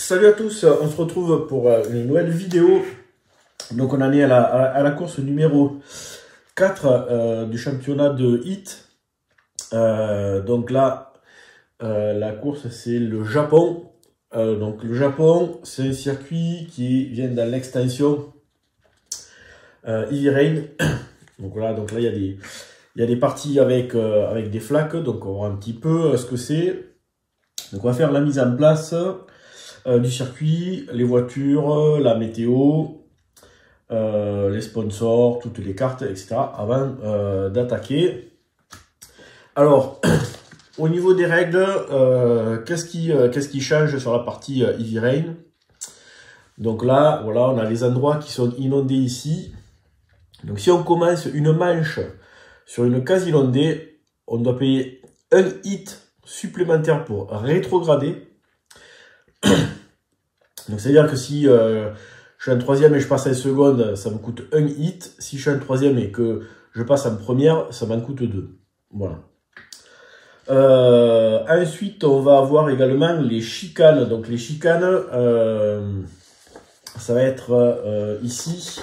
Salut à tous, on se retrouve pour une nouvelle vidéo. Donc on en est à la course numéro 4 du championnat de HIT. Donc là, la course c'est le Japon. Donc le Japon, c'est un circuit qui vient dans l'extension Heavy Rain. Donc voilà, donc là il y a des parties avec des flaques, donc on voit un petit peu ce que c'est. Donc on va faire la mise en place du circuit, les voitures, la météo, les sponsors, toutes les cartes, etc. avant d'attaquer. Alors, au niveau des règles, qu'est-ce qui change sur la partie Heavy Rain? Donc là, voilà, on a les endroits qui sont inondés ici. Donc si on commence une manche sur une case inondée, on doit payer un hit supplémentaire pour rétrograder. Donc c'est-à-dire que si je suis en troisième et je passe en seconde, ça me coûte un hit. Si je suis en troisième et que je passe en première, ça m'en coûte 2. Voilà. Ensuite, on va avoir également les chicanes. Donc les chicanes, ça va être ici.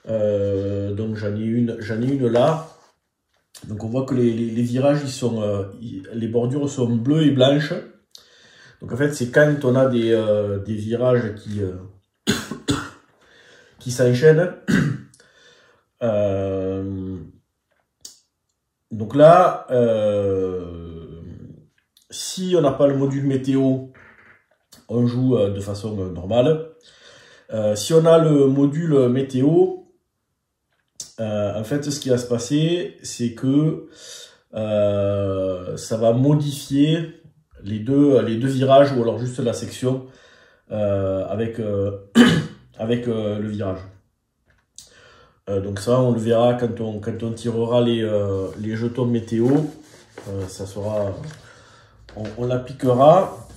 Donc j'en ai une là. Donc on voit que les virages, les bordures sont bleues et blanches. Donc en fait c'est quand on a des virages qui s'enchaînent. Donc là, si on n'a pas le module météo, on joue de façon normale. Si on a le module météo, en fait, ce qui va se passer, c'est que ça va modifier les deux virages ou alors juste la section avec le virage. Donc ça, on le verra quand on tirera les jetons météo. Ça sera, on l'appliquera.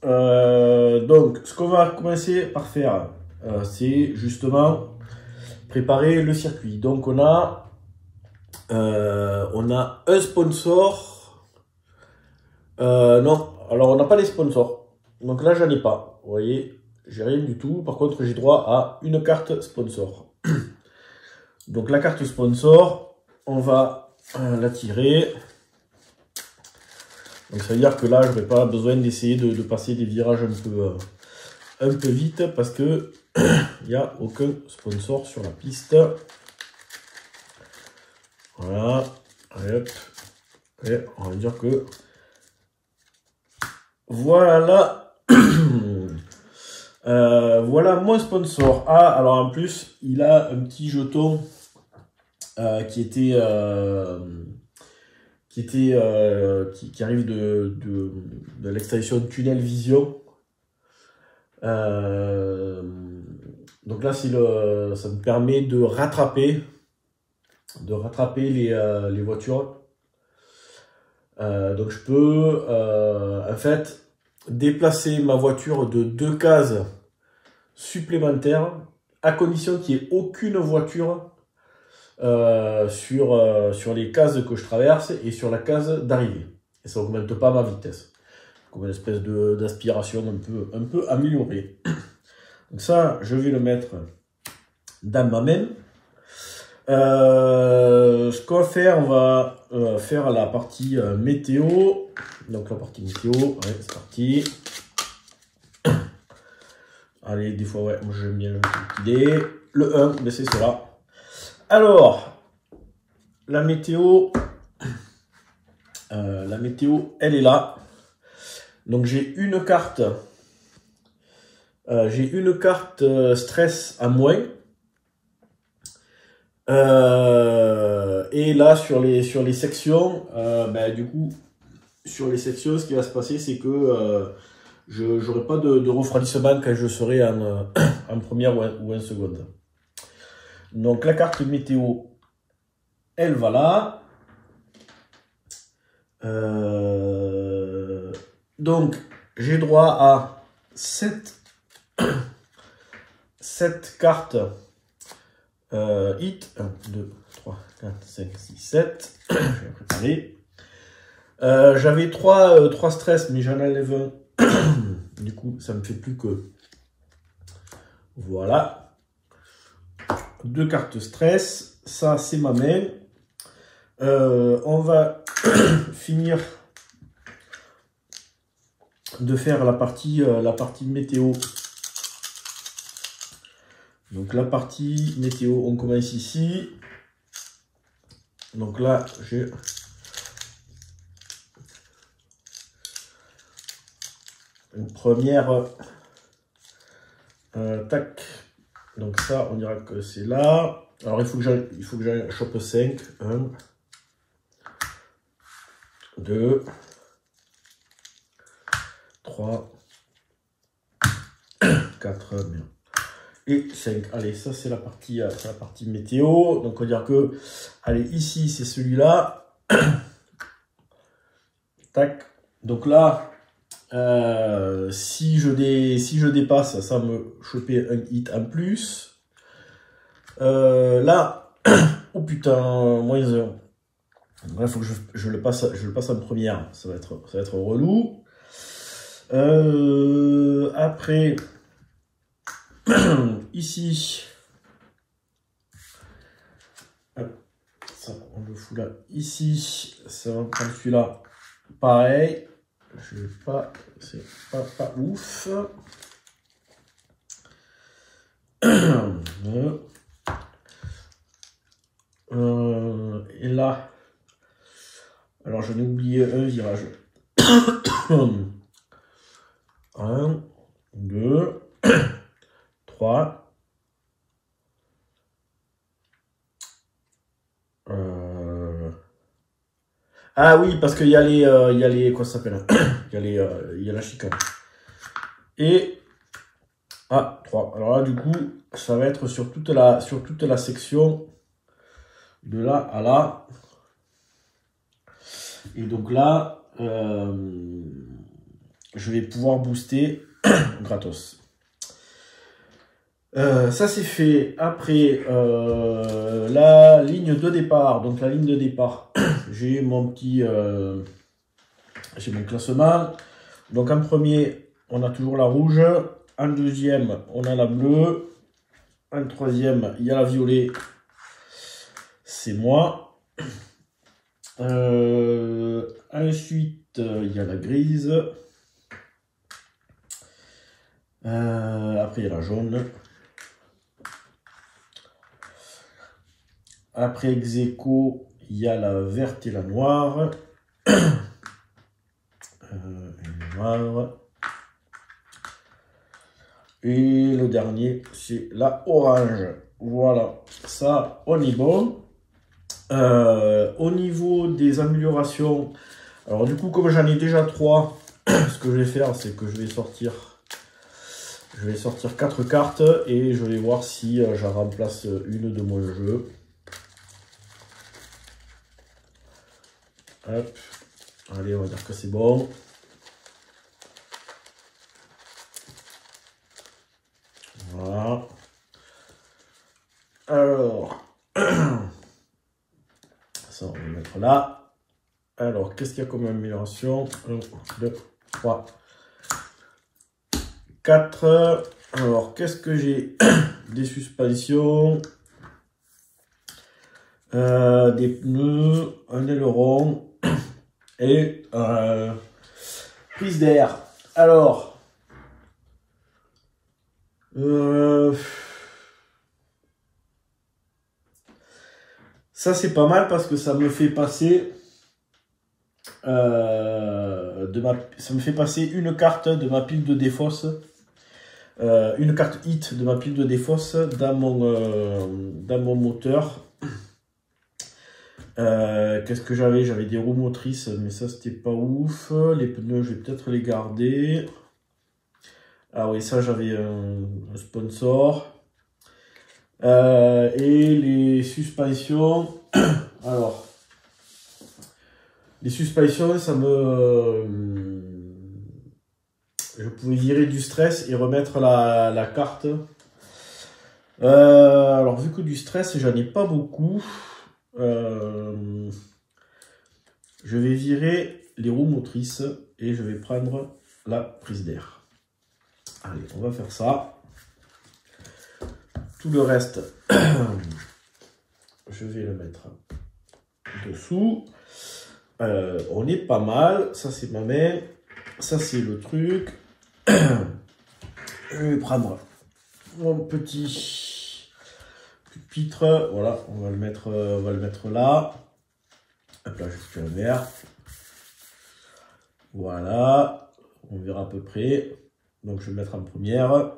Donc, ce qu'on va commencer par faire, c'est justement préparer le circuit. Donc on a un sponsor. Non, alors on n'a pas les sponsors. Donc là j'en ai pas. Vous voyez, j'ai rien du tout. Par contre j'ai droit à une carte sponsor. Donc la carte sponsor, on va la tirer. Donc ça veut dire que là je n'aurai pas besoin d'essayer de passer des virages un peu vite parce que il n'y a aucun sponsor sur la piste. Voilà. Allez, hop. Et on va dire que voilà. Voilà mon sponsor. Ah, alors en plus, il a un petit jeton qui arrive de l'extension Tunnel Vision. Donc là, ça me permet de rattraper les voitures. Donc je peux en fait déplacer ma voiture de 2 cases supplémentaires à condition qu'il n'y ait aucune voiture sur les cases que je traverse et sur la case d'arrivée. Et ça n'augmente pas ma vitesse. Comme une espèce d'aspiration un peu améliorée. Donc ça, je vais le mettre dans ma main. Ce qu'on va faire, on va faire la partie météo. Donc la partie météo, ouais, c'est parti. Allez, des fois, ouais, moi j'aime bien liquider. Le 1, mais c'est cela. Alors, la météo, elle est là. Donc j'ai une carte stress à moins. Et là sur les sections, du coup sur les sections, ce qui va se passer, c'est que je n'aurai pas de refroidissement quand je serai en première ou en seconde. Donc la carte météo, elle va là. Donc j'ai droit à 7 cartes hit. 1, 2, 3, 4, 5, 6, 7. Je vais préparer. J'avais 3 stress, mais j'en enlève un Du coup, ça me fait plus que... Voilà. 2 cartes stress. Ça, c'est ma main. On va finir de faire la partie météo. Donc la partie météo, on commence ici. Donc là, j'ai une première tac. Donc ça, on dira que c'est là. Alors il faut que j'aille chope 5. 1, 2, 3, 4, et 5. Allez, ça c'est la partie météo. Donc on va dire que, allez, ici c'est celui-là. Tac. Donc là, si je dépasse, ça va me choper un hit en plus. Là, oh putain, moins 1. Il faut que je le passe en première. Ça va être relou. Après, ici, ça on le fout là. Ici, ça va prendre celui-là. Pareil, je vais pas, c'est pas ouf. Et là, alors j'en ai oublié un virage. 1, 2, 3. Ah oui, parce qu'il y a les, quoi ça s'appelle? Il y a la chicane. Et, 3. Alors là, du coup, ça va être sur toute la section de là à là. Et donc là, je vais pouvoir booster gratos. Ça c'est fait. Après la ligne de départ. Donc la ligne de départ, j'ai mon classement. Donc en premier, on a toujours la rouge. En deuxième, on a la bleue. En troisième, il y a la violet. C'est moi. Ensuite, il y a la grise. Après, il y a la jaune. Après ex aequo, il y a la verte et la noire. Et le dernier, c'est la orange. Voilà, ça, on est bon. Au niveau des améliorations, alors du coup, comme j'en ai déjà 3, ce que je vais faire, c'est que je vais sortir 4 cartes et je vais voir si j'en remplace une de mon jeu. Hop. Allez, on va dire que c'est bon. Voilà. Alors, ça on va le mettre là. Alors, qu'est-ce qu'il y a comme amélioration? 1, 2, 3, 4. Alors, qu'est-ce que j'ai? Des suspensions, des pneus, un aileron et prise d'air. Alors, ça c'est pas mal parce que ça me fait passer une carte de ma pile de défausse, une carte hit de ma pile de défausse dans mon moteur. Qu'est-ce que j'avais? J'avais des roues motrices, mais ça c'était pas ouf. Les pneus, je vais peut-être les garder. Ah oui, ça j'avais un sponsor. Et les suspensions. Alors, les suspensions, ça me... je pouvais virer du stress et remettre la carte. Alors, vu que du stress, j'en ai pas beaucoup. Je vais virer les roues motrices et je vais prendre la prise d'air. Allez, on va faire ça. Tout le reste, je vais le mettre dessous. On est pas mal. Ça, c'est ma main. Ça, c'est le truc. Je vais prendre mon petit pupitre. Voilà, on va le mettre là. Hop là, je fais un verre. Voilà, on verra à peu près. Donc, je vais le mettre en première.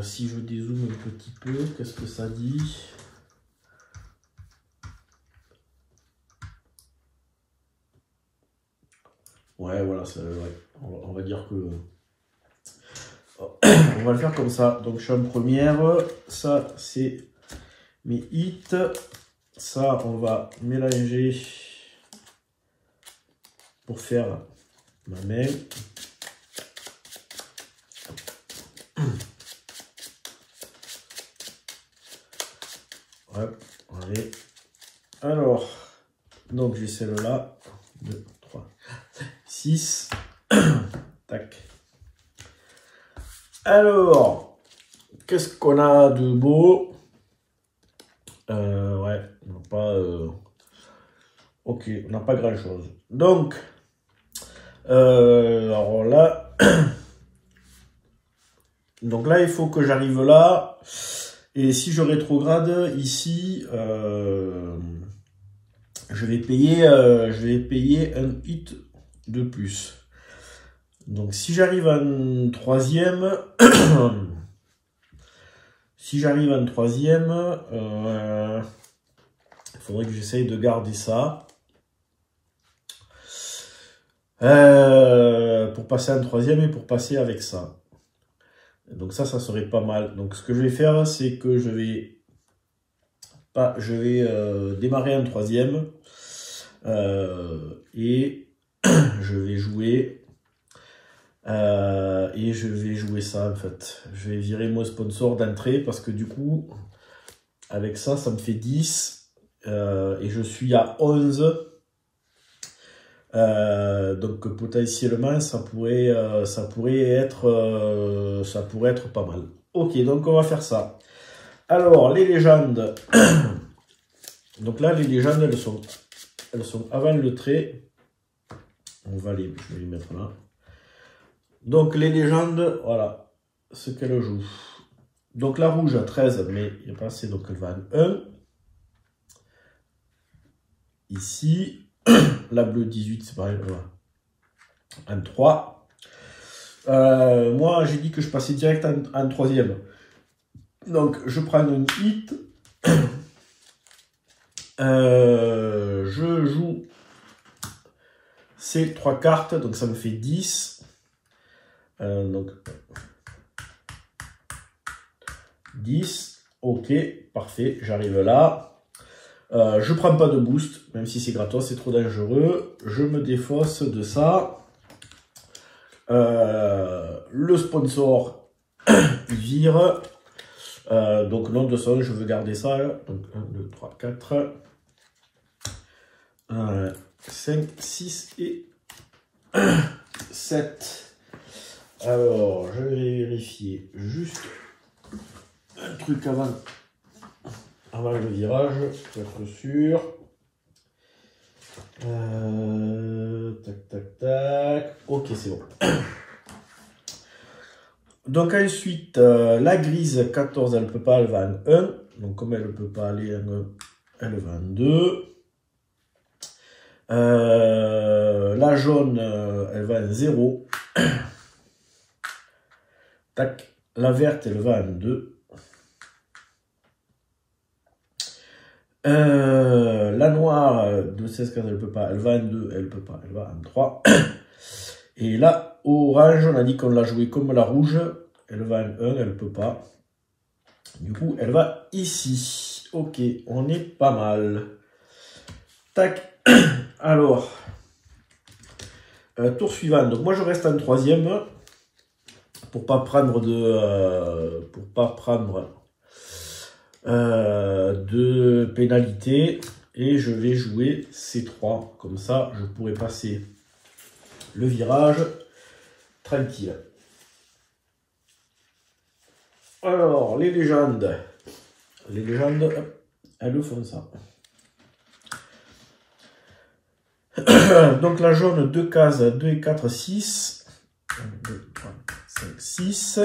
Si je dézoome un petit peu, qu'est-ce que ça dit? Ouais, voilà, ouais. On va dire que... on va le faire comme ça. Donc, je suis en première. Ça, c'est mes hits. Ça, on va mélanger pour faire ma main. Ouais, allez. Alors, donc j'ai celle-là. 2, 3, 6. Tac. Alors, qu'est-ce qu'on a de beau? Ouais, on n'a pas... Ok, on n'a pas grand-chose. Donc, alors là... Donc là, il faut que j'arrive là. Et si je rétrograde ici, je vais payer un hit de plus. Donc si j'arrive en troisième, il faudrait que j'essaye de garder ça. Pour passer en troisième et pour passer avec ça. Donc ça serait pas mal. Donc ce que je vais faire, c'est que je vais démarrer en troisième et je vais jouer ça en fait. Je vais virer mon sponsor d'entrée parce que du coup, avec ça, ça me fait 10 et je suis à 11. Donc potentiellement ça pourrait être pas mal. Ok, donc on va faire ça. Alors les légendes. Donc là les légendes elles sont avant le trait. Je vais les mettre là. Donc les légendes, voilà ce qu'elle joue. Donc la rouge à 13, mais il n'y a pas assez, donc elle va en 1. Ici. La bleue 18, c'est pareil, voilà. En 3. Moi, j'ai dit que je passais direct en troisième. Donc, je prends un hit. Je joue ces 3 cartes, donc ça me fait 10. Donc, 10. Ok, parfait, j'arrive là. Je prends pas de boost, même si c'est gratos, c'est trop dangereux. Je me défausse de ça. Le sponsor, il vire. Donc non de son, je veux garder ça. Donc 1, 2, 3, 4. 5, 6 et 7. Alors, je vais vérifier juste un truc avant le virage, pour être sûr. Tac, tac, tac. Ok, c'est bon. Donc ensuite, la grise 14, elle ne peut pas, elle va en 1. Donc comme elle ne peut pas aller en 1, elle va en 2. La jaune, elle va en 0. Tac. La verte, elle va en 2. La noire de 16 15 elle peut pas, elle va en 2, elle peut pas, elle va en 3. Et là, orange, on a dit qu'on l'a joué comme la rouge, elle va en 1, elle peut pas. Du coup, elle va ici. Ok, on est pas mal. Tac. Alors, tour suivant. Donc moi, je reste en troisième pour pas prendre de pénalité et je vais jouer C3 comme ça je pourrai passer le virage tranquille. Alors, les légendes. Les légendes, hop, elles font ça. Donc la jaune, 2 cases, 2 et 4, 6. 1, 2, 3, 5, 6.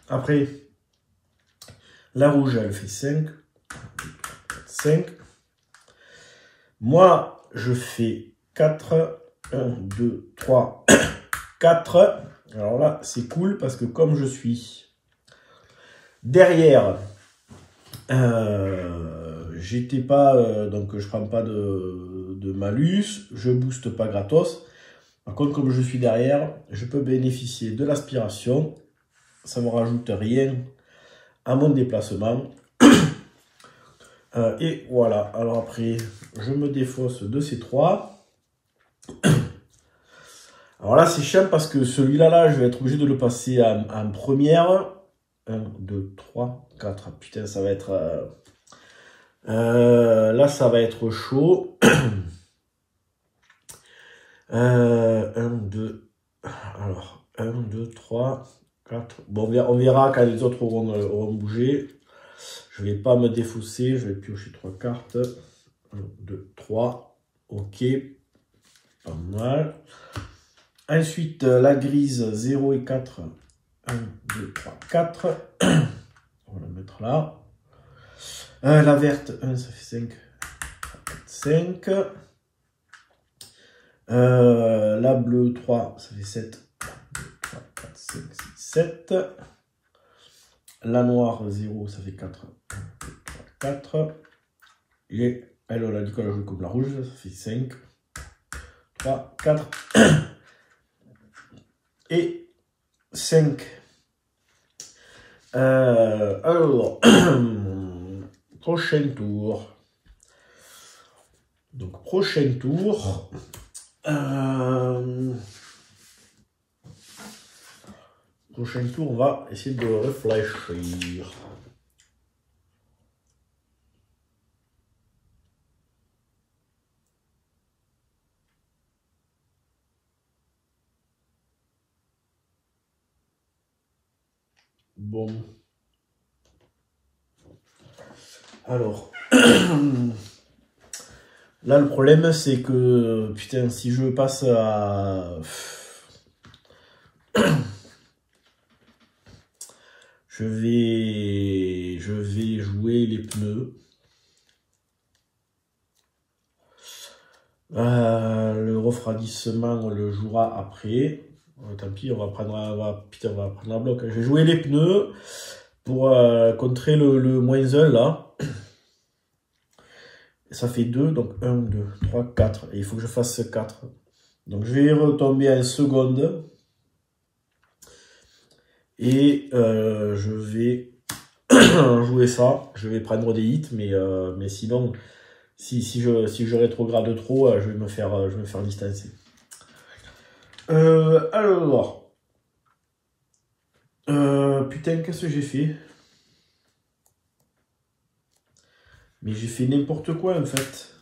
Après, la rouge, elle fait 5. 1, 2, 3, 4, 5. Moi, je fais 4. 1, 2, 3, 4. Alors là, c'est cool parce que comme je suis derrière, j'étais pas, donc je prends pas de malus, je booste pas gratos. Par contre, comme je suis derrière, je peux bénéficier de l'aspiration. Ça me rajoute rien à mon déplacement. Et voilà. Alors après, je me défausse de ces 3. Alors là, c'est chiant parce que celui-là, je vais être obligé de le passer en première. 1, 2, 3, 4. Putain, ça va être... là, ça va être chaud. 1, 2... Alors, 1, 2, 3, 4... Bon, on verra quand les autres auront bougé. Je vais pas me défausser. Je vais piocher 3 cartes. 1, 2, 3. Ok. Pas mal. Ensuite, la grise, 0 et 4. 1, 2, 3, 4. On va la mettre là. La verte, 1, ça fait 5. 5. La bleue, 3, ça fait 7. 1, 2, 3, 4, 5, 6, 7. La noire, 0, ça fait 4. 1, 2, 3, 4. Et elle, on a dit qu'on a joué comme la rouge, ça fait 5. 3, 4. Et 5. Alors, prochain tour. Donc, prochain tour. Prochain tour, on va essayer de réfléchir. Bon. Alors. Là, le problème, c'est que, putain, si je passe à... Je vais jouer les pneus. Le refroidissement, on le jouera après. Tant pis, on va prendre la bloc. Je vais jouer les pneus pour contrer le -1 là. Ça fait 2, donc 1, 2, 3, 4. Et il faut que je fasse 4. Donc je vais retomber en seconde. Et je vais jouer ça. Je vais prendre des hits, mais sinon, si je rétrograde trop, je vais me faire distancer. Alors. Putain, qu'est-ce que j'ai fait? Mais j'ai fait n'importe quoi en fait.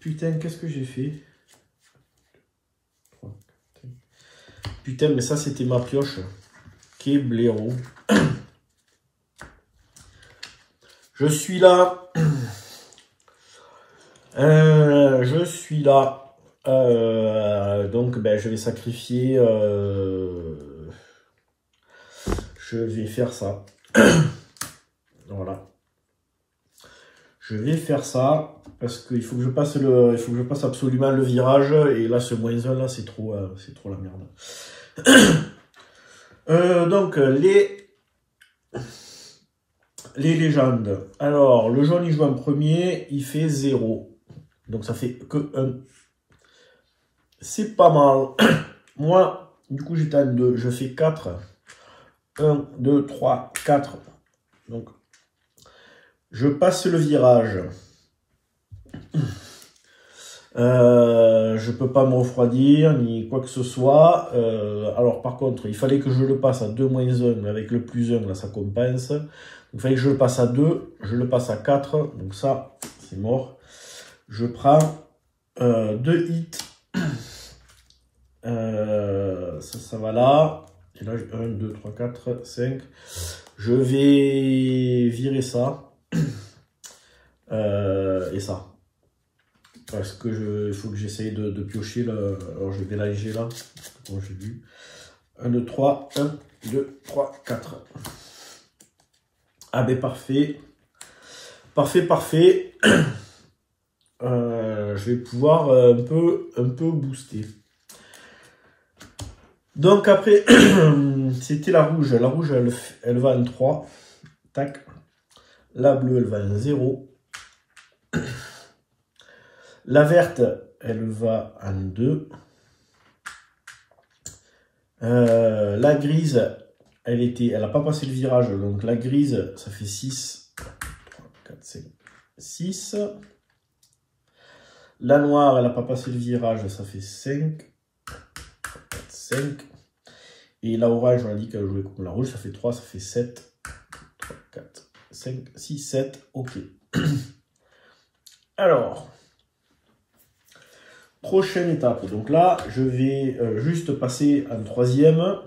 Putain, qu'est-ce que j'ai fait? Putain, mais ça c'était ma pioche. Qu'est blaireau. Je suis là. Je suis là. Donc, ben, je vais sacrifier... Je vais faire ça. Voilà. Je vais faire ça parce qu'il faut que je passe absolument le virage et là ce -1 là c'est trop la merde. Donc les légendes. Alors le jaune il joue en premier, il fait 0. Donc ça fait que 1. C'est pas mal. Moi, du coup j'étais en 2, je fais 4. 1, 2, 3, 4. Donc, je passe le virage. Je peux pas me refroidir, ni quoi que ce soit. Alors, par contre, il fallait que je le passe à 2 -1, mais avec le +1, là, ça compense. Donc, il fallait que je le passe à 2, je le passe à 4. Donc ça, c'est mort. Je prends 2 hits. Ça va là. Et là, 1, 2, 3, 4, 5. Je vais virer ça. Et ça. Parce que il faut que j'essaye de piocher là. Alors je vais l'alléger là. Bon, j'ai vu. 1, 2, 3. 1, 2, 3, 4. Ah ben parfait. Parfait. Je vais pouvoir un peu booster. Donc après, c'était la rouge. La rouge, elle va en 3. Tac. La bleue, elle va en 0. La verte, elle va en 2. La grise, elle n'a pas passé le virage. Donc la grise, ça fait 6. 3, 4, 5, 6. La noire, elle n'a pas passé le virage. Ça fait 5. 4, 5. Et la orange, on a dit qu'elle jouait comme la rouge. Ça fait 3, ça fait 7. 3, 4, 5, 6, 7. Ok. Alors, prochaine étape. Donc là, je vais juste passer en 3e.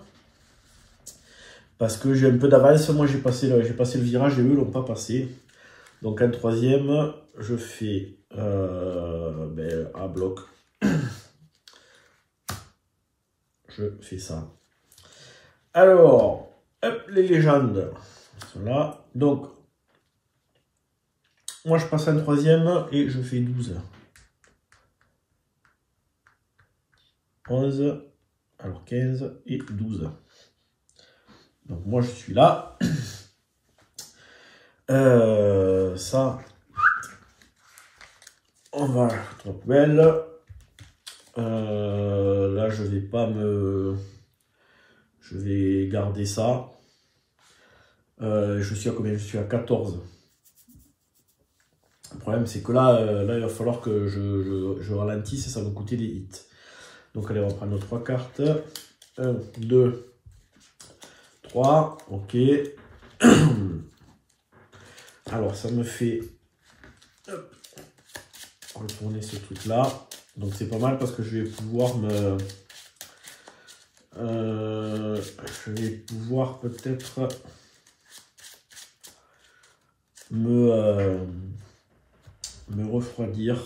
Parce que j'ai un peu d'avance. Moi, j'ai passé le virage et eux l'ont pas passé. Donc en 3e, je fais à bloc. Je fais ça. Alors, hop, les légendes sont là. Donc, moi, je passe en 3e et je fais 12. 11, alors 15 et 12. Donc moi je suis là. Ça, on va à la poubelle. Là je vais pas me... Je vais garder ça. Je suis à combien? Je suis à 14. Le problème c'est que là, il va falloir que je ralentisse et ça va me coûter des hits. Donc allez, on va prendre nos 3 cartes. 1, 2, 3. Ok. Alors ça me fait... Hop, retourner ce truc là. Donc c'est pas mal parce que je vais pouvoir me... je vais pouvoir peut-être me refroidir.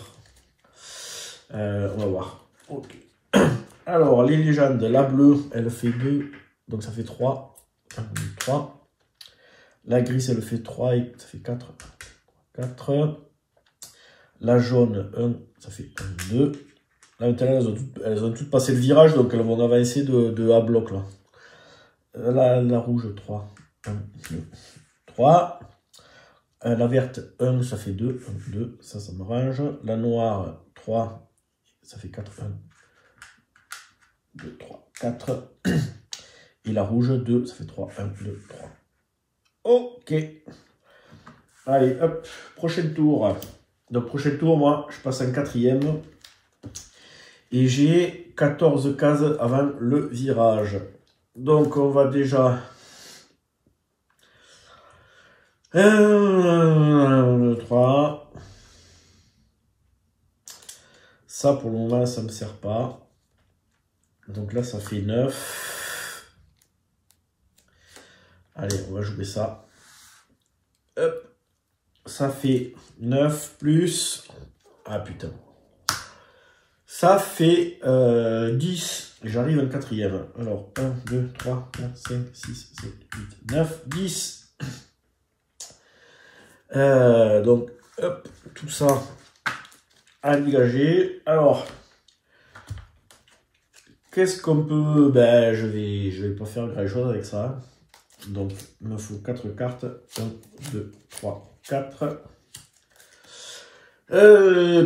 On va voir. Ok. Alors, les légendes, la bleue, elle fait 2, donc ça fait 3. 1, 2, 3. La grise, elle fait 3, et ça fait 4. 4. La jaune, 1, ça fait 1, 2. Là, maintenant, elles ont toutes passé le virage, donc elles vont avancer de A bloc, là. La rouge, 3. 1, 2, 3. La verte, 1, ça fait 2. 1, 2, ça m'arrange. La noire, 3, ça fait 4. 1, 2, 3, 4. Et la rouge, 2, ça fait 3. 1, 2, 3. Ok. Allez, hop, prochain tour. Donc, prochain tour, moi, je passe en 4e. Et j'ai 14 cases avant le virage. Donc, on va déjà... 1, 2, 3. Ça, pour le moment, ça ne me sert pas. Donc là, ça fait 9. Allez, on va jouer ça. Hop. Ça fait 9 plus... Ah putain. Ça fait 10. J'arrive en 4e. Alors, 1, 2, 3, 4, 5, 6, 7, 8, 9, 10. Donc, hop, tout ça à dégager. Alors, qu'est-ce qu'on peut... Ben, je vais pas faire grand chose avec ça. Donc, il me faut 4 cartes. 1, 2, 3, 4.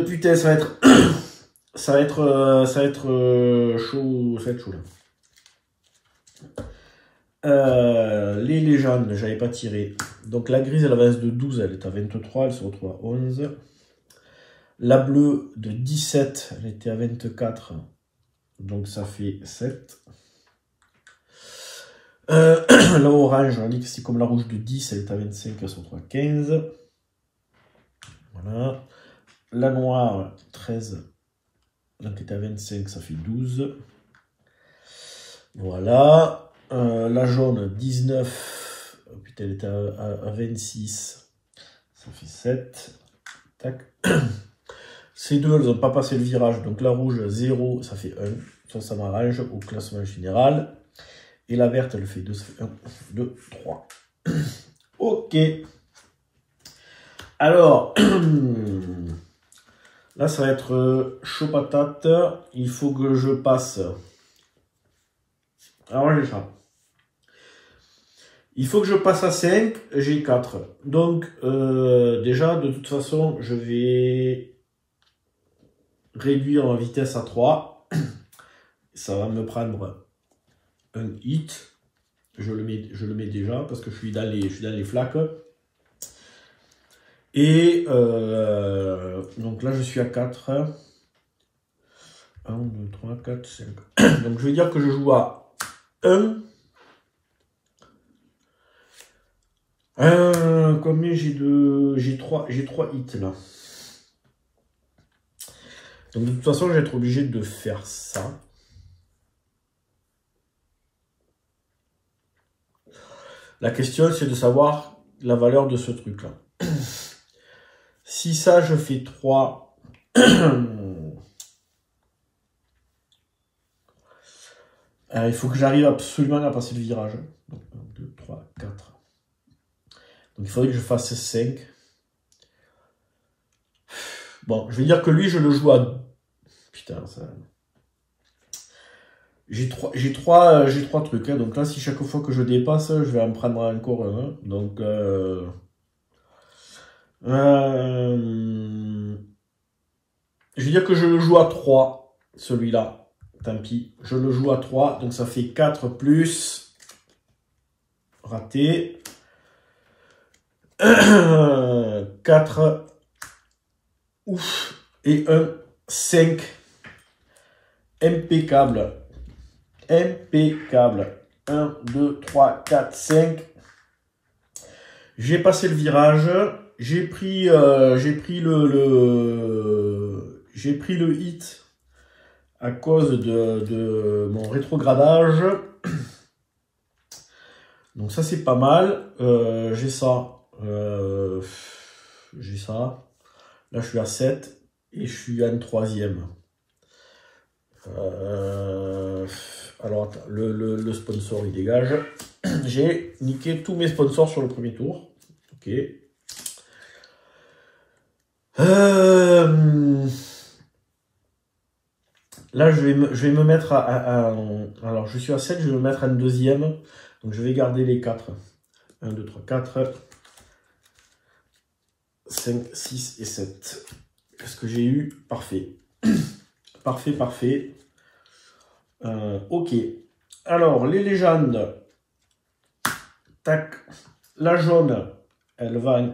Putain, ça va être... ça va être chaud. Ça va être chaud, là. Les légendes, j'avais pas tiré. Donc, la grise, elle avance de 12. Elle est à 23. Elle se retrouve à 11. La bleue, de 17. Elle était à 24. Donc, ça fait 7. La orange, on a dit que c'est comme la rouge de 10, elle est à 25, elle se retrouve à 15. Voilà. La noire, 13, Donc, elle est à 25, ça fait 12. Voilà. La jaune, 19. Oh, putain, elle est à 26. Ça fait 7. Tac. Ces deux, elles n'ont pas passé le virage. Donc, la rouge, 0, ça fait 1. Ça m'arrange au classement général. Et la verte, elle fait 2. Ça fait 1, 2, 3. Ok. Alors, là, ça va être chaud patate. Il faut que je passe. Alors, j'ai ça. Il faut que je passe à 5. J'ai 4. Donc, déjà, de toute façon, je vais réduire ma vitesse à 3. Ça va me prendre un hit. Je le mets déjà parce que je suis dans les flaques. Et donc là, je suis à 4. 1, 2, 3, 4, 5. Donc je vais dire que je joue à 1. Combien j'ai 3 hits là. Donc de toute façon, je vais être obligé de faire ça. La question, c'est de savoir la valeur de ce truc-là. Si ça, je fais 3... il faut que j'arrive absolument à passer le virage. Donc 1, 2, 3, 4. Donc il faudrait que je fasse 5. Bon, je vais dire que lui, je le joue à... Putain, ça... J'ai trois trucs. Hein. Donc là, si chaque fois que je dépasse, je vais en prendre encore un. Hein. Donc... je vais dire que je le joue à 3, celui-là. Tant pis. Je le joue à 3. Donc ça fait 4 plus... Raté. 4. Ouf. Et 1. 5. Impeccable. Impeccable. 1, 2, 3, 4, 5. J'ai passé le virage. J'ai pris le hit à cause de mon rétrogradage. Donc ça c'est pas mal. J'ai ça. J'ai ça. Là je suis à 7 et je suis à une 3e. Alors attends, le sponsor il dégage. J'ai niqué tous mes sponsors sur le premier tour. Ok. Là je vais me mettre alors je suis à 7, je vais me mettre à une 2e. Donc je vais garder les 4. 1, 2, 3, 4. 5, 6 et 7. Qu'est-ce que j'ai eu? Parfait. Parfait, parfait. Ok. Alors, les légendes. Tac. La jaune, elle va en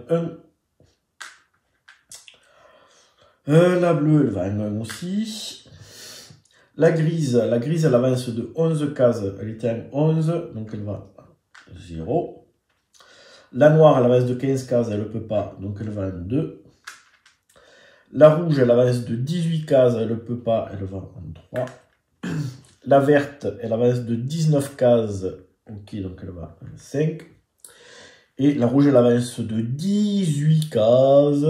1. La bleue, elle va en 1 aussi. La grise, elle avance de 11 cases. Elle était en 11, donc elle va à 0. La noire, elle avance de 15 cases, elle ne peut pas, donc elle va en 2. La rouge, elle avance de 18 cases, elle ne peut pas, elle va en 3. La verte, elle avance de 19 cases, ok, donc elle va en 5. Et la rouge, elle avance de 18 cases,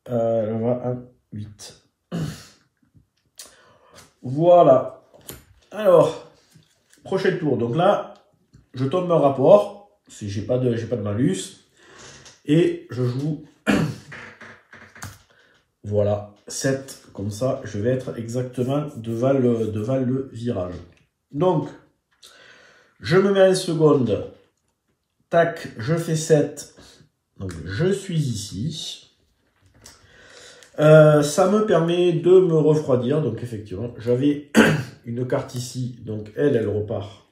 elle va en 8. Voilà. Alors, prochain tour. Donc là, je tombe un rapport. Si j'ai pas de malus. Et je joue. Voilà. 7. Comme ça, je vais être exactement devant le virage. Donc, je me mets en seconde. Tac, je fais 7. Donc, je suis ici. Ça me permet de me refroidir. Donc, effectivement, j'avais une carte ici. Donc, elle repart.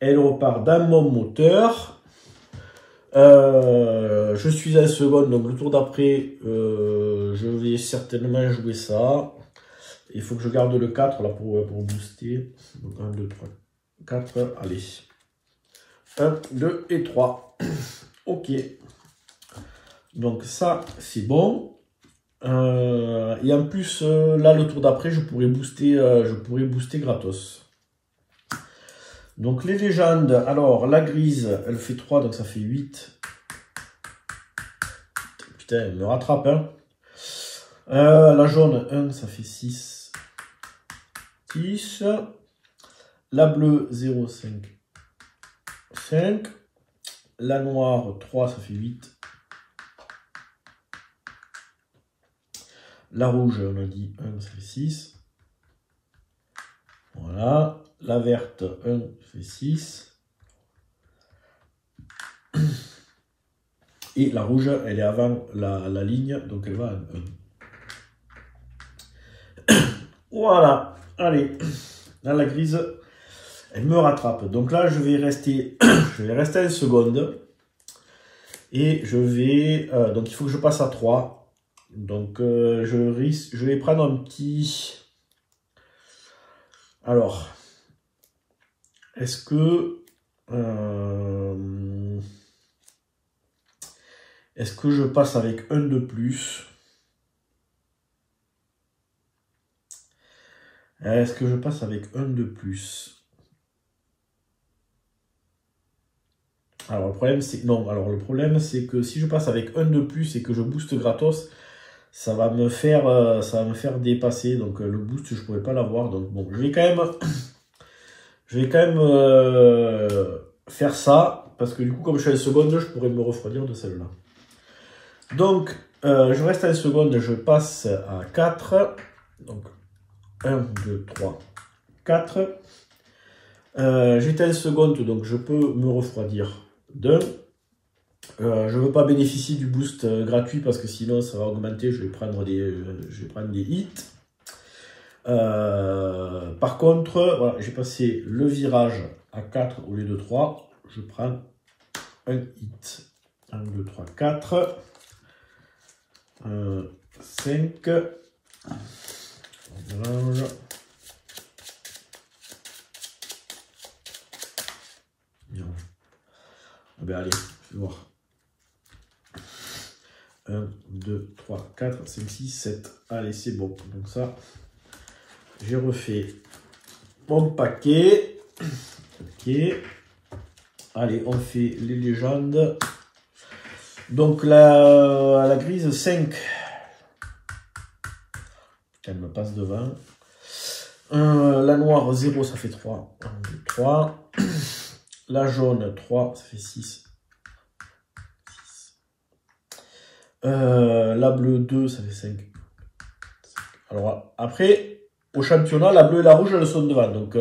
Elle repart dans mon moteur. Je suis en seconde. Donc, le tour d'après, je vais certainement jouer ça. Il faut que je garde le 4 là pour booster. Donc, 1, 2, 3, 4. Allez. 1, 2 et 3. Ok. Donc ça, c'est bon. Et en plus, là, le tour d'après, je pourrais booster gratos. Donc, les légendes. Alors, la grise, elle fait 3, donc ça fait 8. Putain, elle me rattrape, hein. La jaune, 1, ça fait 6. 6. La bleue, 0, 5. 5. La noire, 3, ça fait 8. La rouge, on a dit 1, ça fait 6. Voilà. La verte, 1, ça fait 6. Et la rouge, elle est avant la ligne, donc elle va à 1. Voilà. Allez. Là, la grise, elle me rattrape. Donc là, je vais rester, je vais rester 1 seconde. Et je vais... donc, il faut que je passe à 3. Donc, je vais prendre un petit... Alors, est-ce que je passe avec 1 de plus? Est-ce que je passe avec 1 de plus? Alors, le problème, c'est... Non, alors le problème, c'est que si je passe avec 1 de plus et que je booste gratos, ça va me faire dépasser. Donc, le boost, je ne pourrais pas l'avoir. Donc, bon, je vais quand même faire ça. Parce que du coup, comme je suis à 1 seconde, je pourrais me refroidir de celle-là. Donc, je reste à 1 seconde, je passe à 4. Donc, 1, 2, 3, 4. J'étais à 1 seconde, donc je peux me refroidir d'1. Je ne veux pas bénéficier du boost gratuit parce que sinon ça va augmenter, je vais prendre des hits. Par contre, voilà, j'ai passé le virage à 4 au lieu de 3. Je prends un hit. 1, 2, 3, 4. 5. On mélange. Ben allez, je vais voir. 1, 2, 3, 4, 5, 6, 7. Allez, c'est bon. Donc ça, j'ai refait mon paquet. Ok. Allez, on fait les légendes. Donc la grise 5. Elle me passe devant. La noire 0, ça fait 3. 1, 2, 3. La jaune 3, ça fait 6. La bleue 2, ça fait 5. Alors après, au championnat, la bleue et la rouge, elles sont devant. Donc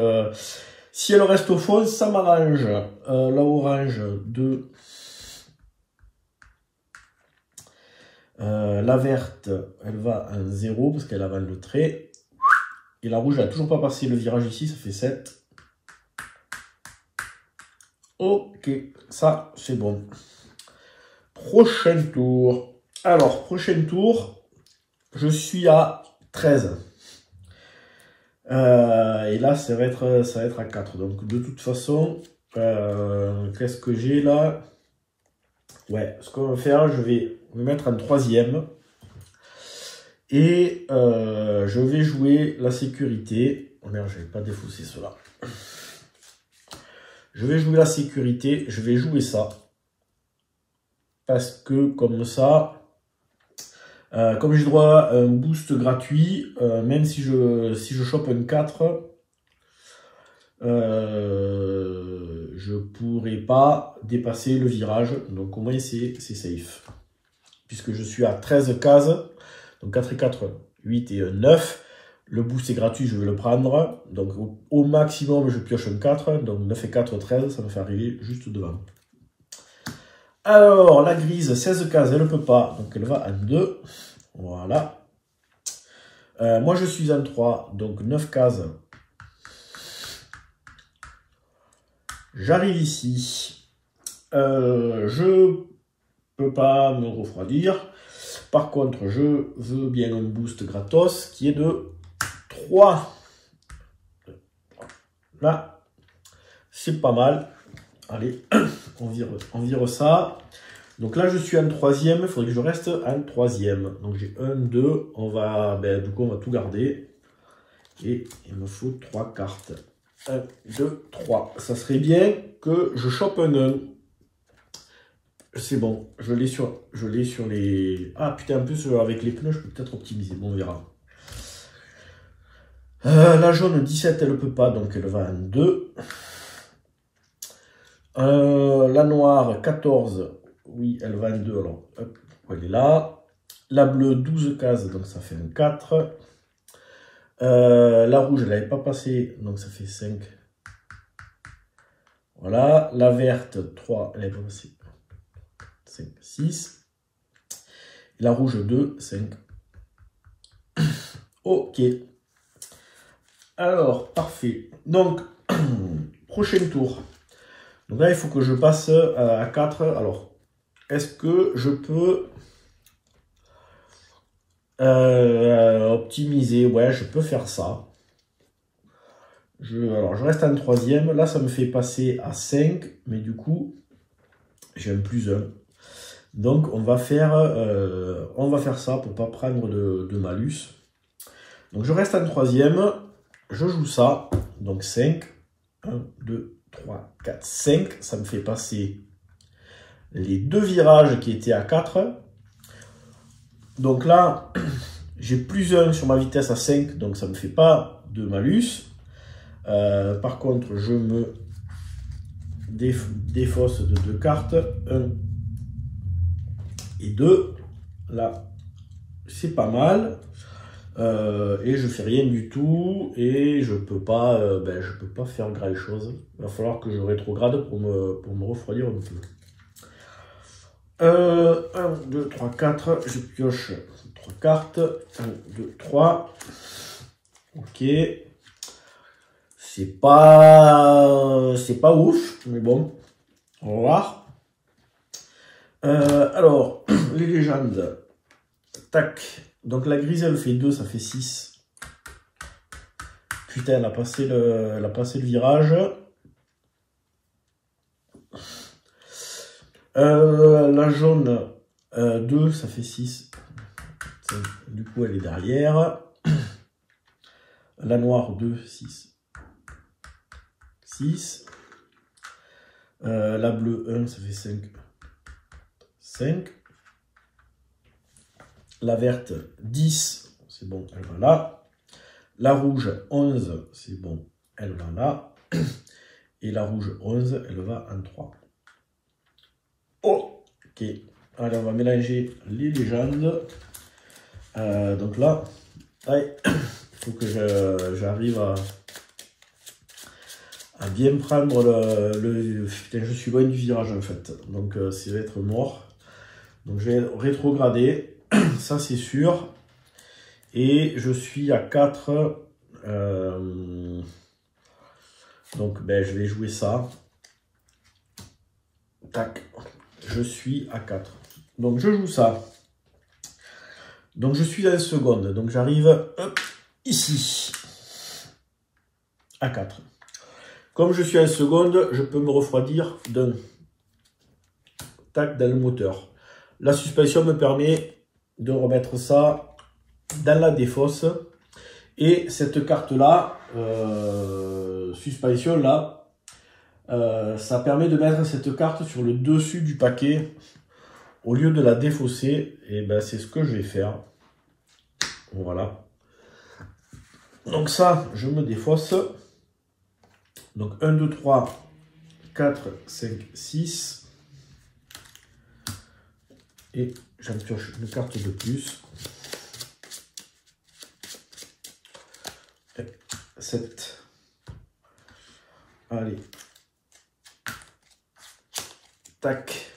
si elles restent au fond, ça m'arrange. La orange 2. La verte, elle va à 0 parce qu'elle avale le trait. Et la rouge, elle n'a toujours pas passé le virage ici, ça fait 7. Ok, ça c'est bon. Prochain tour. Alors, prochain tour, je suis à 13. Et là, ça va être à 4. Donc, de toute façon, qu'est-ce que j'ai là? Ouais, ce qu'on va faire, je vais me mettre en 3e. Et je vais jouer la sécurité. Oh merde, je vais pas défausser cela. Je vais jouer la sécurité. Je vais jouer ça. Parce que comme ça, comme j'ai droit à un boost gratuit, même si je chope un 4, je pourrais pas dépasser le virage. Donc au moins c'est safe. Puisque je suis à 13 cases. Donc 4 et 4, 8 et 9. Le boost est gratuit, je vais le prendre. Donc au maximum, je pioche un 4. Donc 9 et 4, 13, ça me fait arriver juste devant. Alors, la grise, 16 cases, elle ne peut pas. Donc elle va à 2. Voilà. Moi, je suis en 3. Donc 9 cases. J'arrive ici. Je peux pas me refroidir. Par contre, je veux bien un boost gratos qui est de 3. Là, c'est pas mal. Allez, on vire ça. Donc là, je suis en troisième. Il faudrait que je reste en troisième. Donc j'ai 1, 2. On va, du coup, on va tout garder. Et il me faut 3 cartes. 1, 2, 3. Ça serait bien que je chope un 1. C'est bon. Je l'ai sur les... Ah putain, en plus, avec les pneus, je peux peut-être optimiser. Bon, on verra. La jaune 17, elle ne peut pas. Donc elle va en 2. La noire 14. Oui, elle va en 2, alors hop, elle est là. La bleue, 12 cases, donc ça fait un 4. La rouge, elle n'avait pas passé, donc ça fait 5. Voilà. La verte, 3, elle n'avait pas passé. 5, 6. La rouge, 2, 5. Ok. Alors, parfait. Donc, prochain tour. Donc là, il faut que je passe à 4. Alors, est-ce que je peux optimiser? Ouais, je peux faire ça. Alors, je reste en troisième. Là, ça me fait passer à 5. Mais du coup, j'ai un plus 1. Donc, on va faire ça pour ne pas prendre de malus. Donc, je reste en troisième. Je joue ça. Donc, 5. 1, 2, 3, 4, 5. Ça me fait passer les 2 virages qui étaient à 4. Donc là, j'ai plus 1 sur ma vitesse à 5. Donc, ça ne me fait pas de malus. Par contre, je me défausse de 2 cartes. 1 et 2. Là, c'est pas mal. Et je fais rien du tout. Et je peux pas faire grand chose. Il va falloir que je rétrograde pour me refroidir un peu. 1, 2, 3, 4. Je pioche 3 cartes. 1, 2, 3. Ok. C'est pas ouf, mais bon, on va voir. Alors, les légendes. Tac. Donc la grise, elle fait 2, ça fait 6. Putain, elle a passé le virage. La jaune, 2, ça fait 6. Du coup, elle est derrière. La noire, 2, 6. 6. La bleue, 1, ça fait 5. 5. La verte, 10. C'est bon, elle va là. La rouge, 11. C'est bon, elle va là. Et la rouge, 11, elle va en 3. Ok. Allez, on va mélanger les légendes. Donc là, il faut que j'arrive à bien prendre le... Putain, je suis loin du virage en fait. Donc ça va être mort. Donc je vais rétrograder. Ça c'est sûr. Et je suis à 4. Donc je vais jouer ça. Tac. Je suis à 4. Donc je joue ça. Donc je suis à la seconde. Donc j'arrive ici. À 4. Comme je suis en seconde, je peux me refroidir d'un tac dans le moteur. La suspension me permet de remettre ça dans la défausse. Et cette carte-là, suspension là, ça permet de mettre cette carte sur le dessus du paquet au lieu de la défausser. Et c'est ce que je vais faire. Voilà. Donc ça, je me défausse. Donc 1, 2, 3, 4, 5, 6. Et j'en pioche une carte de plus. 7. Allez. Tac.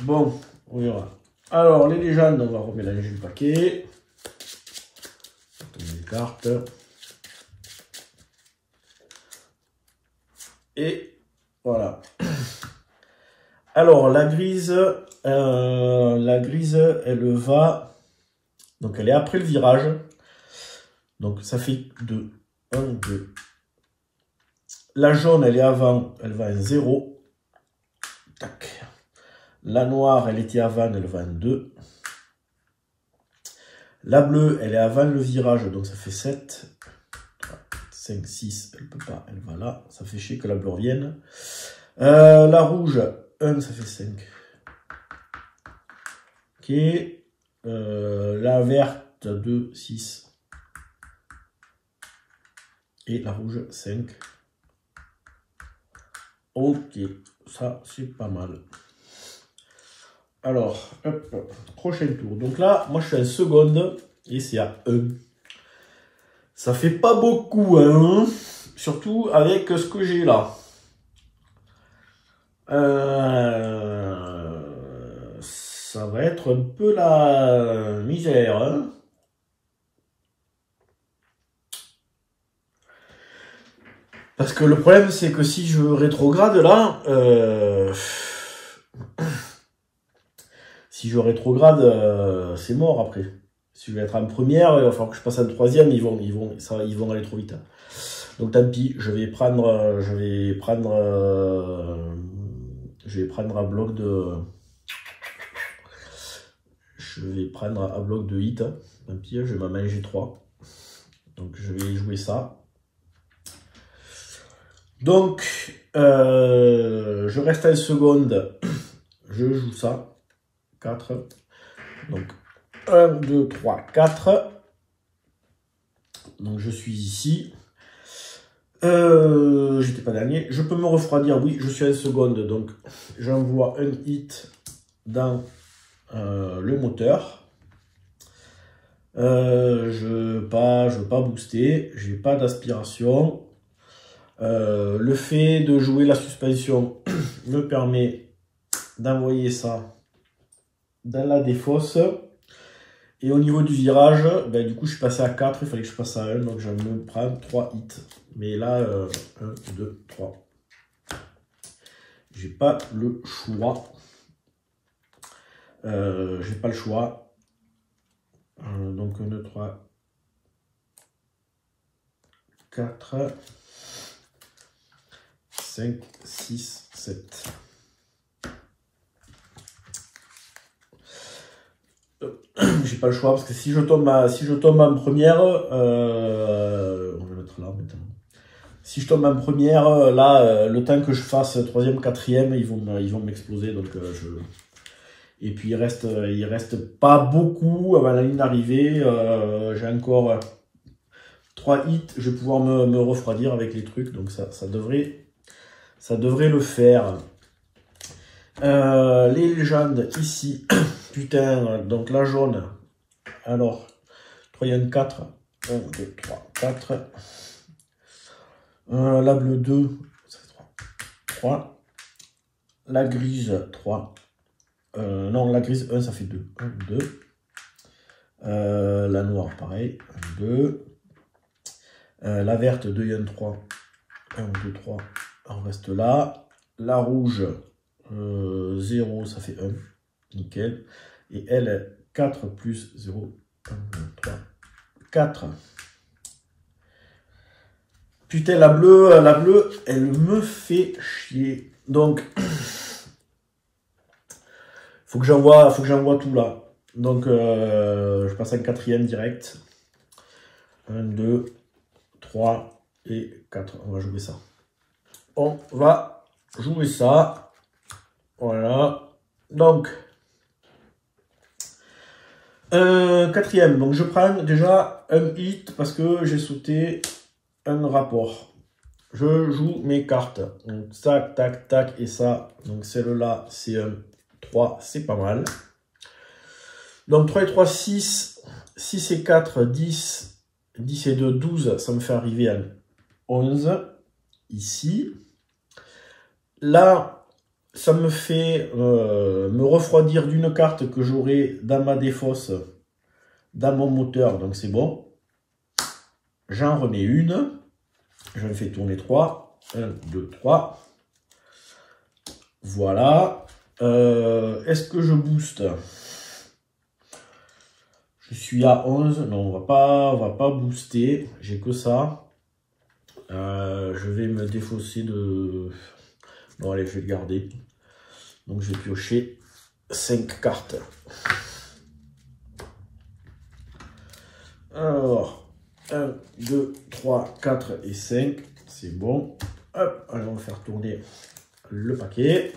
Bon, on verra. Alors, les légendes, on va remélanger le paquet. Les cartes. Et voilà. Alors, la grise, elle va... Donc, elle est après le virage. Donc, ça fait 2. 1, 2. La jaune, elle est avant. Elle va à 0. Tac. La noire, elle était avant, elle va en 2. La bleue, elle est avant le virage, donc ça fait 7. 5, 6, elle peut pas, elle va là. Ça fait chier que la bleue revienne. La rouge, 1, ça fait 5. Ok. La verte, 2, 6. Et la rouge, 5. Ok, ça c'est pas mal. Alors, hop, prochain tour. Donc là, moi je suis en seconde et c'est à 1. Ça fait pas beaucoup, hein. Surtout avec ce que j'ai là. Ça va être un peu la misère, hein. Parce que le problème, c'est que si je rétrograde là, si je rétrograde, c'est mort après. Si je vais être en première, il va falloir que je passe en troisième, ils vont aller trop vite. Donc tant pis, je vais prendre à bloc de, hit. Tant pis, je vais m'en manger 3. Donc je vais jouer ça. Donc, je reste en seconde. Je joue ça. 4. Donc, 1, 2, 3, 4. Donc, je suis ici. J'étais pas dernier. Je peux me refroidir. Oui, je suis en seconde. Donc, j'envoie un hit dans le moteur. Je veux pas booster. J'ai pas d'aspiration. Le fait de jouer la suspension me permet d'envoyer ça dans la défausse. Et au niveau du virage, ben, du coup je suis passé à 4, il fallait que je passe à 1, donc je vais me prendre 3 hits. Mais là, 1, 2, 3. J'ai pas le choix. J'ai pas le choix. Donc 1, 2, 3, 4, 5, 6, 7. J'ai pas le choix parce que si je tombe en première, on va mettre là maintenant. Si je tombe en première, là, le temps que je fasse 3e, 4e, ils vont m'exploser. Donc et puis il reste pas beaucoup avant la ligne d'arrivée. J'ai encore 3 hits. Je vais pouvoir me refroidir avec les trucs. Donc ça devrait le faire. Les légendes ici. Putain, donc la jaune. Alors, 3 y a une 4. 1, 2, 3, 4. La bleue 2. Ça fait 3. 3. La grise 3. Non, la grise 1, ça fait 2. 1, 2. La noire, pareil. 1, 2. La verte 2 y a une 3. 1, 2, 3. On reste là. La rouge 0, ça fait 1. Nickel. Et elle, 4 plus 0. 1, 2, 3, 4. Putain, la bleue, elle me fait chier. Donc, faut que j'envoie tout là. Donc, je passe en 4e direct. 1, 2, 3 et 4. On va jouer ça. On va jouer ça. Voilà. Donc, 4e. Donc, je prends déjà un hit parce que j'ai sauté un rapport. Je joue mes cartes. Donc, tac, tac, tac. Et ça, donc celle-là, c'est un 3. C'est pas mal. Donc, 3 et 3, 6. 6 et 4, 10. 10 et 2, 12. Ça me fait arriver à 11. Ici. Là, ça me fait me refroidir d'une carte que j'aurai dans ma défausse, dans mon moteur. Donc, c'est bon. J'en remets une. Je me fais tourner 3. 1, 2, 3. Voilà. Est-ce que je booste? Je suis à 11. Non, on va pas booster. J'ai que ça. Je vais me défausser de... Bon, allez, je vais le garder. Donc, je vais piocher 5 cartes. Alors, 1, 2, 3, 4 et 5. C'est bon. Hop, allez, on va faire tourner le paquet.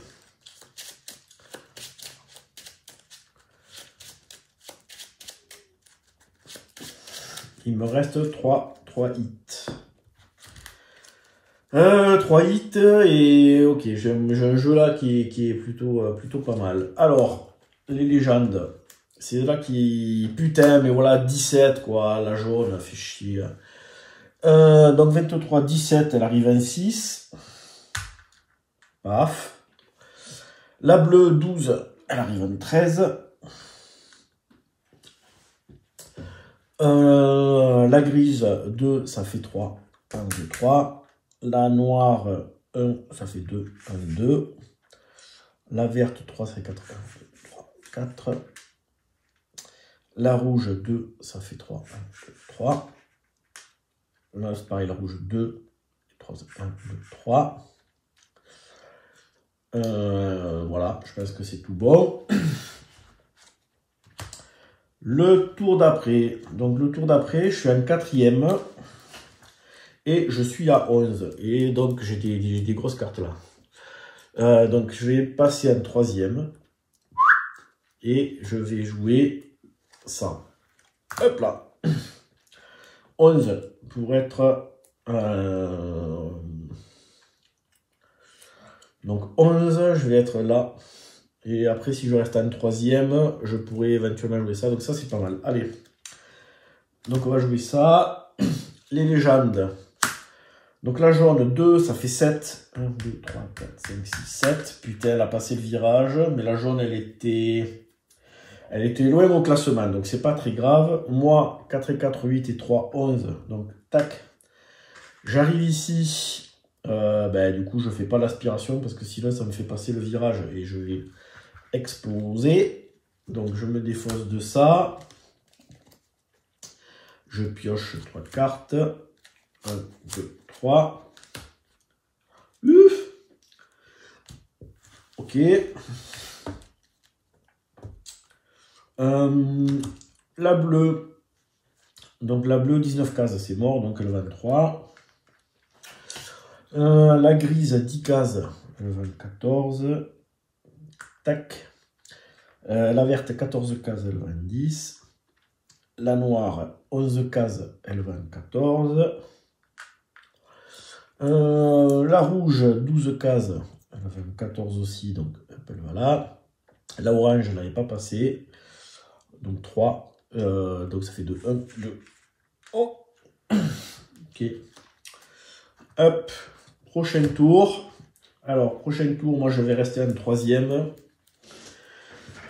Il me reste 3 hits. 3 hits et ok, j'ai un jeu là qui est plutôt pas mal. Alors, les légendes, c'est là qui... Putain, mais voilà, 17 quoi, la jaune, fait chier. Donc 23, 17, elle arrive en 6. Paf. La bleue, 12, elle arrive en 13. La grise, 2, ça fait 3. 1, 2, 3. La noire, 1, ça fait 2. 1, 2. La verte, 3, ça fait 4. 1, 2, 3, 4. La rouge, 2, ça fait 3. 1, 2, 3. Là, c'est pareil, la rouge, 2. 3, 1, 2, 3. Voilà, je pense que c'est tout bon. Le tour d'après. Donc, le tour d'après, je suis en 4e. Et je suis à 11. Et donc, j'ai des grosses cartes là. Donc, je vais passer en 3e. Et je vais jouer ça. Hop là. 11 pour être... Donc 11, je vais être là. Et après, si je reste en 3e, je pourrais éventuellement jouer ça. Donc ça, c'est pas mal. Allez. Donc on va jouer ça. Les légendes. Donc la jaune, 2, ça fait 7. 1, 2, 3, 4, 5, 6, 7. Putain, elle a passé le virage. Mais la jaune, elle était loin au classement. Donc c'est pas très grave. Moi, 4 et 4, 8 et 3, 11. Donc tac. J'arrive ici. Du coup, je fais pas l'aspiration parce que sinon, ça me fait passer le virage et je vais exploser. Donc, je me défausse de ça. Je pioche 3 cartes. 1, 2, 3. Ouf. Ok. La bleue. Donc, la bleue, 19 cases, c'est mort. Donc, le 23. La grise, 10 cases, le 24. Tac. La verte, 14 cases, elle va en 10. La noire, 11 cases, elle va en 14. La rouge, 12 cases, elle va en 14 aussi, donc elle va là. La orange, je ne l'avais pas passée. Donc 3. Donc ça fait 2. 1, 2. Oh. Ok. Hop. Prochain tour. Alors, prochain tour, moi je vais rester en 3e.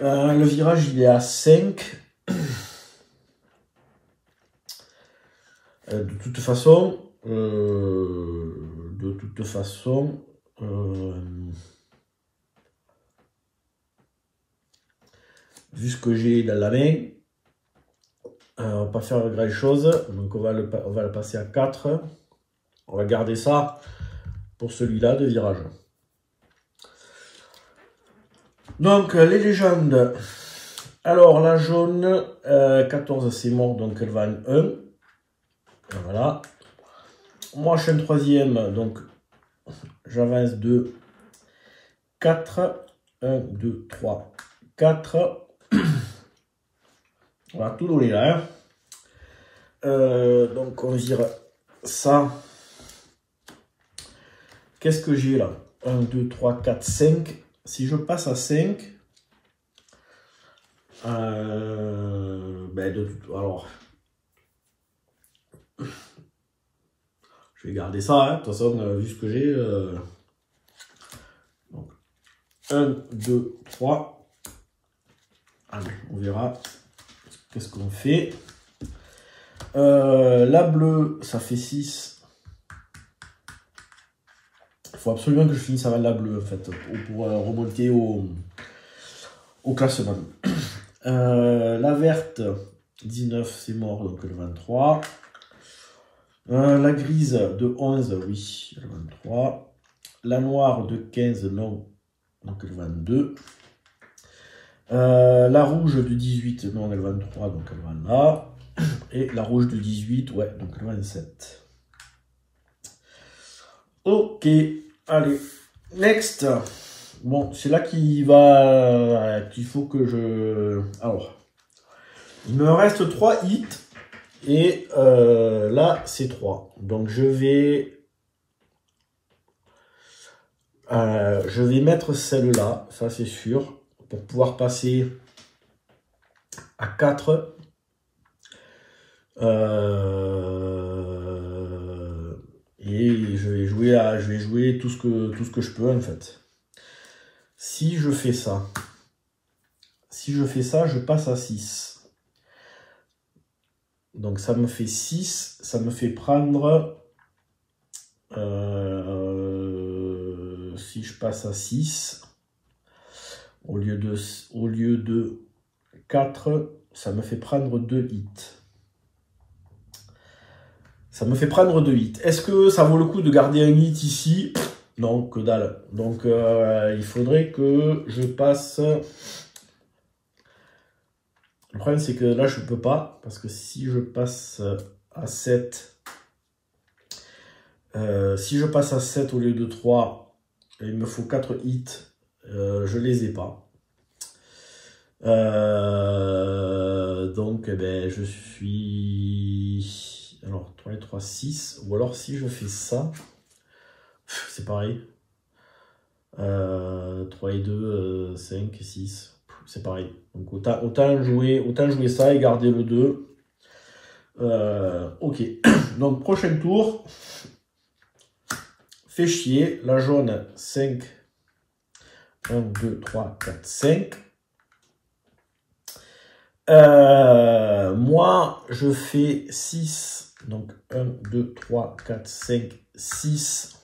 Le virage, il est à 5. De toute façon, vu ce que j'ai dans la main, on va pas faire grand chose. Donc on va le passer à 4. On va garder ça pour celui-là de virage. Donc les légendes. Alors la jaune, 14 c'est mort, donc elle va en 1. Voilà. Moi je suis en 3e, donc j'avance 2, 4. 1, 2, 3, 4. On va tout donner là. Donc on vire ça. Qu'est-ce que j'ai là? 1, 2, 3, 4, 5. Si je passe à 5, alors, je vais garder ça, hein. De toute façon, vu ce que j'ai. Donc, 1, 2, 3. Allez, on verra qu'est-ce qu'on fait. La bleue, ça fait 6. Il faut absolument que je finisse avec la bleue, en fait, pour remonter au classement. La verte, 19, c'est mort, donc le 23. La grise de 11, oui, le 23. La noire de 15, non, donc le 22. La rouge du 18, non, elle va en 3, donc elle va là. Et la rouge du 18, ouais, donc elle va en 7. Ok, allez, next. Bon, c'est là qu'il faut que je... Alors, il me reste 3 hits. Et là, c'est 3. Donc, je vais mettre celle-là, ça c'est sûr, pour pouvoir passer à 4. Et je vais jouer tout ce que je peux en fait. Si je fais ça, je passe à 6. Donc ça me fait 6, ça me fait prendre, si je passe à 6, au lieu de 4, ça me fait prendre 2 hits. Ça me fait prendre 2 hits. Est-ce que ça vaut le coup de garder un hit ici? Non, que dalle. Donc il faudrait que je passe... Le problème, c'est que là, je ne peux pas, parce que si je passe à 7, au lieu de 3, il me faut 4 hits, je ne les ai pas. Donc, eh ben, je suis... Alors, 3 et 3, 6. Ou alors, si je fais ça, c'est pareil. 3 et 2, 5, 6. C'est pareil. Donc autant jouer ça et garder le 2. Ok. Donc prochain tour. Fait chier. La jaune 5. 1, 2, 3, 4, 5. Moi je fais 6. Donc 1, 2, 3, 4, 5, 6.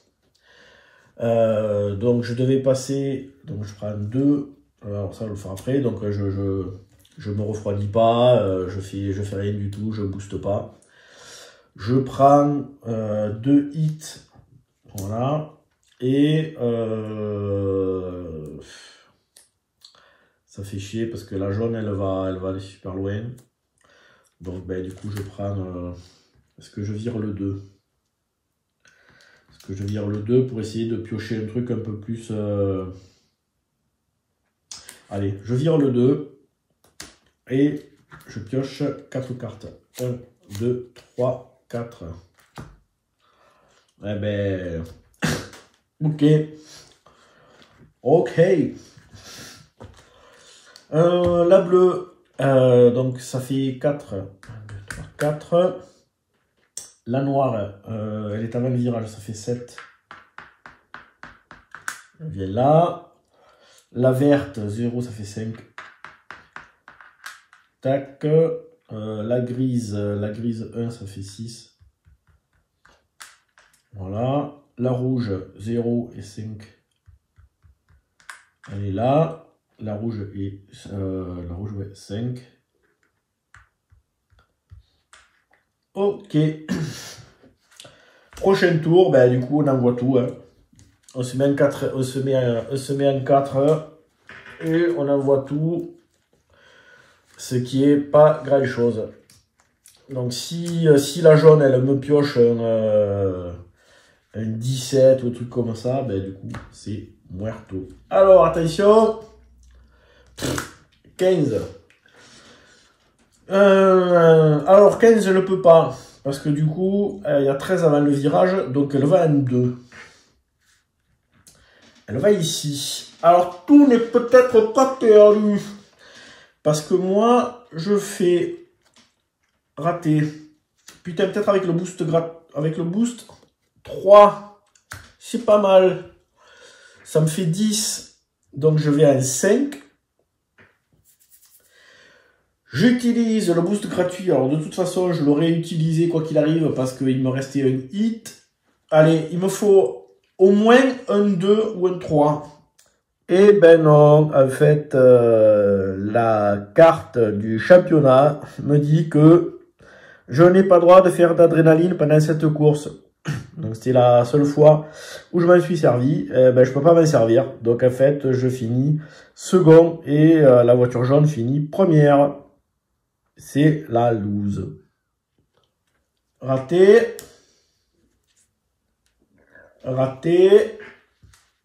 Donc je devais passer. Donc je prends 2. Alors ça, je le ferai après. Donc je me refroidis pas, je fais rien du tout, je booste pas. Je prends 2 hits, voilà. Et ça fait chier parce que la jaune, elle va aller super loin. Donc ben, du coup, je prends... Est-ce que je vire le 2? Est-ce que je vire le 2 pour essayer de piocher un truc un peu plus... Allez, je vire le 2 et je pioche 4 cartes. 1, 2, 3, 4. Eh ben, ok. Ok. La bleue, donc ça fait 4. 1, 2, 3, 4. La noire, elle est avant le virage, ça fait 7. Elle vient là. La verte, 0, ça fait 5. Tac. La grise 1, ça fait 6. Voilà. La rouge, 0 et 5. Elle est là. La rouge est ouais, 5. Ok. Prochain tour, ben, du coup, on envoie tout. Hein. On se met en 4, on se met en 4 et on envoie tout, ce qui est pas grand chose. Donc si la jaune elle me pioche un 17 ou un truc comme ça, ben du coup c'est muerto. Alors attention, 15. Alors 15 je ne peux pas, parce que du coup il y a 13 avant le virage, donc elle va en 2. Elle va ici. Alors, tout n'est peut-être pas perdu. Parce que moi, je fais rater. Putain, peut-être avec le boost, 3. C'est pas mal. Ça me fait 10. Donc, je vais à 5. J'utilise le boost gratuit. Alors, de toute façon, je l'aurais utilisé quoi qu'il arrive parce qu'il me restait un hit. Allez, il me faut... au moins un 2 ou un 3. Eh ben non, en fait, la carte du championnat me dit que je n'ai pas droit de faire d'adrénaline pendant cette course. Donc c'était la seule fois où je m'en suis servi. Ben, je peux pas m'en servir. Donc en fait, je finis second et la voiture jaune finit première. C'est la loose. Raté. Raté.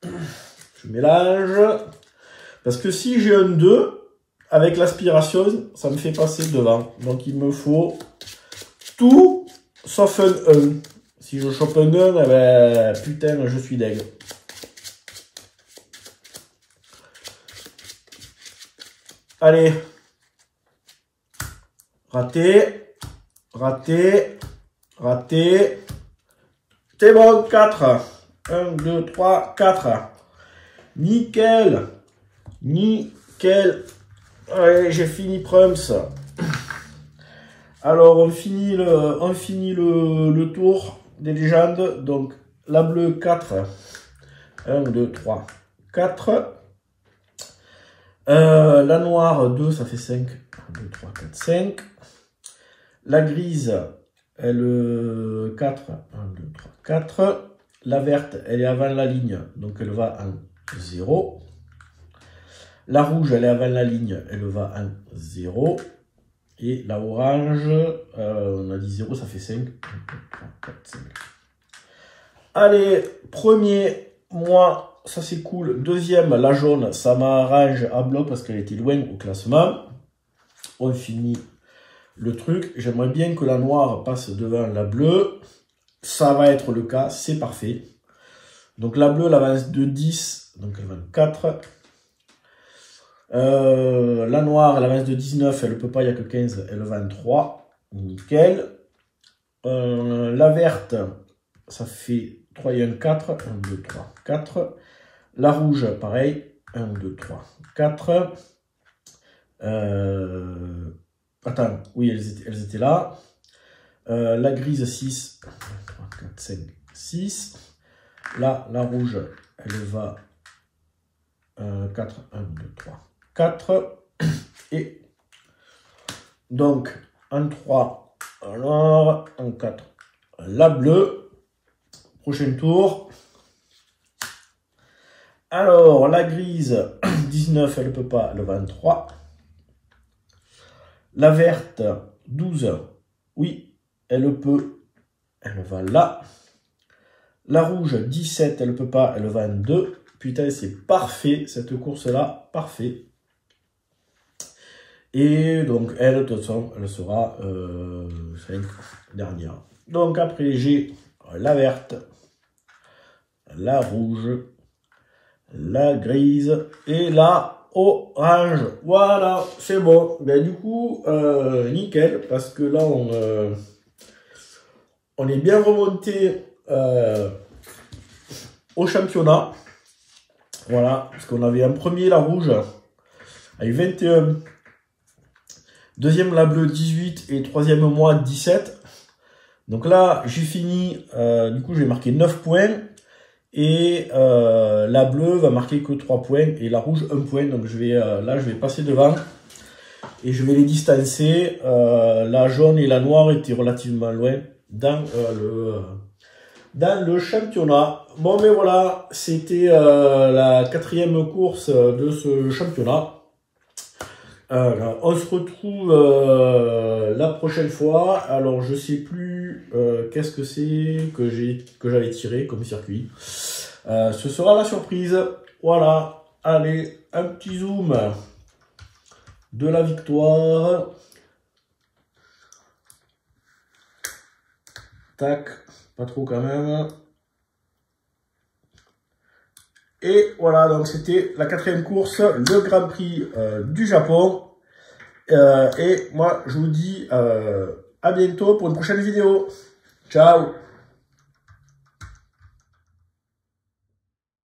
Je mélange. Parce que si j'ai un 2, avec l'aspiration, ça me fait passer devant. Donc il me faut tout sauf un 1. Si je chope un 1, eh ben, putain, je suis deg. Allez. Raté. Raté. Raté. C'est bon, 4. 1, 2, 3, 4. Nickel. Nickel. Allez, j'ai fini Prums. Alors, on finit le tour des légendes. Donc, la bleue, 4. 1, 2, 3, 4. La noire, 2, ça fait 5. 1, 2, 3, 4, 5. La grise, elle 4. 1, 2, 3, 4. La verte, elle est avant la ligne, donc elle va en 0. La rouge, elle est avant la ligne, elle va en 0. Et la orange, on a dit 0, ça fait 5. 1, 2, 3, 4, 5. Allez, premier, moi, ça c'est cool. Deuxième, la jaune, ça m'arrange à bloc parce qu'elle était loin au classement. On finit le truc. J'aimerais bien que la noire passe devant la bleue. Ça va être le cas, c'est parfait. Donc la bleue, elle avance de 10, donc elle va en 4. La noire, elle avance de 19, elle ne peut pas, il n'y a que 15, elle va en 3. Nickel. La verte, ça fait 3 et 1, 4. 1, 2, 3, 4. La rouge, pareil. 1, 2, 3, 4. Attends, oui, elles étaient là. La grise, 6. 1, 2, 3, 4, 5, 6. Là, la rouge, elle va 4. 1, 2, 3, 4. Et donc, en 3, alors, en 4, la bleue. Prochain tour. Alors, la grise, 19, elle ne peut pas, elle va en 3. La verte, 12, oui, elle peut, elle va là. La rouge, 17, elle ne peut pas, elle va en 2. Putain, c'est parfait, cette course-là, parfait. Et donc, elle, de toute façon, elle sera 5 dernière. Donc, après, j'ai la verte, la rouge, la grise et la orange. Voilà, c'est bon. Ben, du coup, nickel, parce que là, on est bien remonté au championnat. Voilà, parce qu'on avait un premier, la rouge, avec 21. Deuxième, la bleue, 18. Et troisième, moi, 17. Donc là, j'ai fini. Du coup, j'ai marqué 9 points. Et la bleue va marquer que 3 points. Et la rouge, 1 point. Donc je vais, là, je vais passer devant. Et je vais les distancer. La jaune et la noire étaient relativement loin dans le championnat. Bon, mais voilà, c'était la 4e course de ce championnat. On se retrouve la prochaine fois. Alors, je sais plus qu'est-ce que c'est que j'avais tiré comme circuit. Ce sera la surprise. Voilà. Allez, un petit zoom de la victoire. Tac. Pas trop quand même. Et voilà, donc c'était la 4e course, le Grand Prix du Japon. Et moi, je vous dis à bientôt pour une prochaine vidéo. Ciao!